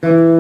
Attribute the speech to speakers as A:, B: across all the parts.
A: Ave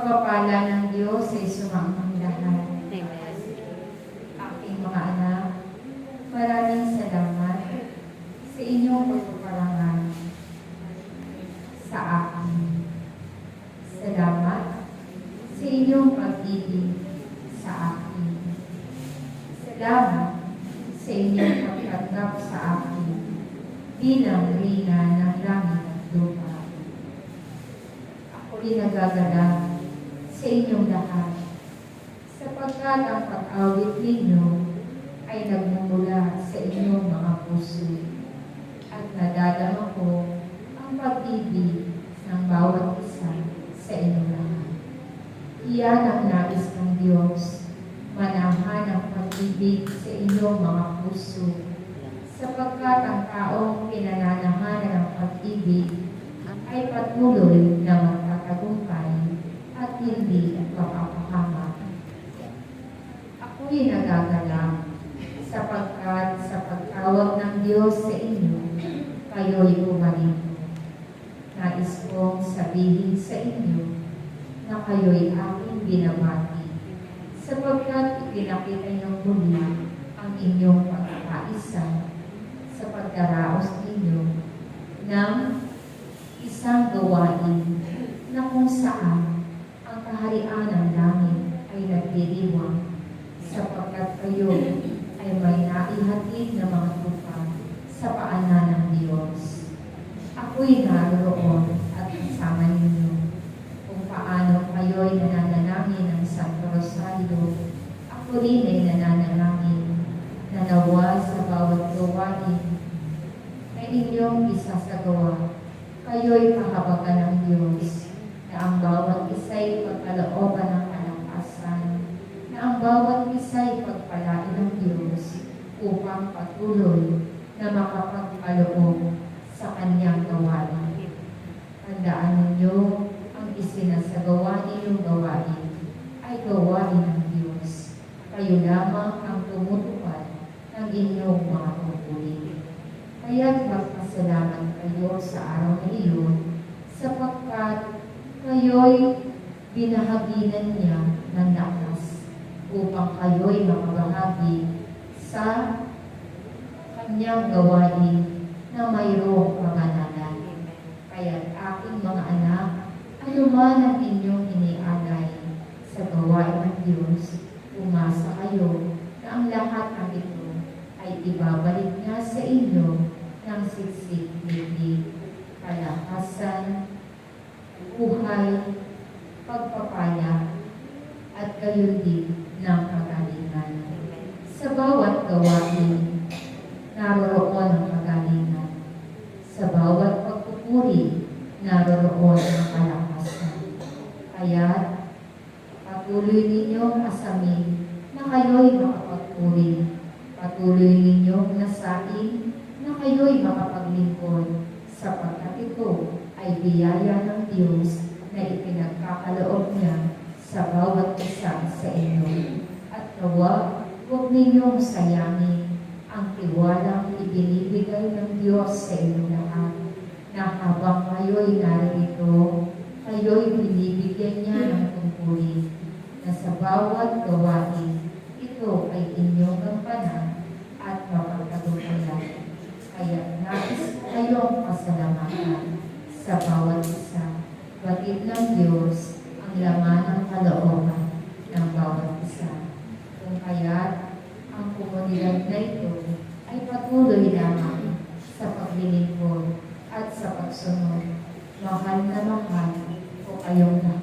A: pagpapala ng Diyos ay sumamang lahat.
B: Amen.
A: Aking mga anak, maraming salamat sa inyong pagpaparangal sa akin. Salamat sa inyong pag-ibig sa akin. Salamat sa inyong pagtanggap sa akin bilang rina ng langit at lupa. Ako'y nagagalak sa inyong lahat sapagkat ang pag-awit ninyo ay nagmumula sa inyong mga puso at nadadama ko ang pag-ibig ng bawat isa sa inyong lahat. Iyan ang nais ng Diyos, manahan ang pag-ibig sa inyong mga puso, sapagkat ang taong pinananahanan ng pag-ibig ay patuloy na magtatagumpay at hindi mapapahamak. Ako'y nagagalak sapagkat sa pagtawag ng Diyos sa inyo, kayo'y pumarito. Nais kong sabihin sa inyo na kayo'y aking binabati, sapagkat ipinakita niyong muli ang inyong pagkakaisa sa pagdaraos ninyo ng isang gawain na kung saan ang kaharian ng langit ay nagdiriwang, sapagkat kayo ay may naihatid na mga tupa sa paanan ng Diyos. Ako'y naroon at kasama ninyo kung paano kayo'y nananalangin ng Santo Rosario. Ako rin ay nananalangin na nawa sa bawat gawain na inyong isasagawa, kayo'y kahabagan ng Diyos, na ang bawat isa'y pagkalooban ng kalakasan, na ang bawat isa'y pagpalain ng Diyos upang patuloy na makapagpaloob sa kanyang gawain. Tandaan ninyo, ang isinasagawa ninyong gawain ay gawain ng Diyos. Kayo lamang ang tumutupad ng inyong mga tungkulin. Kaya't magpasalamat kayo sa araw na iyon, sapagkat kayo'y binahaginan niya ng lakas upang kayo'y makabahagi sa kanyang gawain na mayroong panganalan. Kaya't aking mga anak, anuman ang inyong inialay sa gawain ng Diyos, umasa kayo na ang lahat ng ito ay ibabalik niya sa inyo ng siksik-libig, kalakasan, buhay, pagpapala, at gayon din ng kagalingan. Sa bawat gawain, naroroon ang kagalingan. Sa bawat pagpupuri, naroroon ang kalakasan. Kaya't patuloy ninyong asamin na kayo'y makapagpuri. Patuloy ninyong nasain na kayo'y makapaglingkod, sapagkat ito ay biyaya ng Diyos na ipinagkakaloob niya sa bawat isa sa inyo. At nawa, huwag ninyong sayangin ang tiwalang ibinibigay ng Diyos sa inyong lahat, na habang kayo'y narito, kayo'y binibigyan niya ng tungkulin, na sa bawat gawain, ito ay inyong gampanan at mapagtagumpayan. Kaya nais kayong pasalamatan sa bawat isa. Batid ng Diyos ang laman ng kalooban ng bawat isa. Kung kaya't ang komunidad na ito ay patuloy lamang sa paglilingkod at sa pagsunod. Mahal na mahal ko kayong lahat.